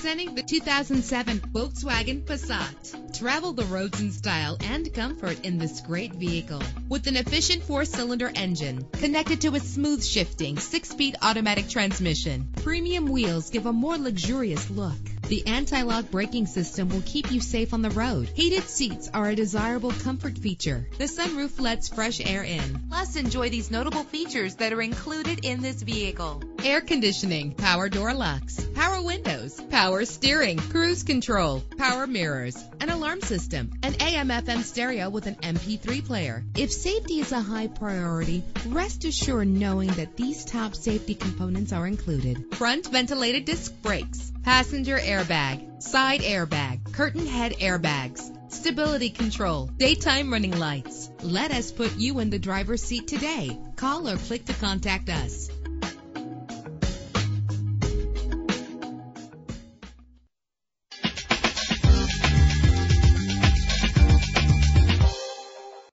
Presenting the 2007 Volkswagen Passat. Travel the roads in style and comfort in this great vehicle. With an efficient 4-cylinder engine connected to a smooth shifting 6-speed automatic transmission, premium wheels give a more luxurious look. The anti-lock braking system will keep you safe on the road. Heated seats are a desirable comfort feature. The sunroof lets fresh air in. Plus, enjoy these notable features that are included in this vehicle: air conditioning, power door locks, power windows, power steering, cruise control, power mirrors, an alarm system, an AM/FM stereo with an MP3 player. If safety is a high priority, rest assured knowing that these top safety components are included: front ventilated disc brakes, passenger airbag, side airbag, curtain head airbags, stability control, daytime running lights. Let us put you in the driver's seat today. Call or click to contact us.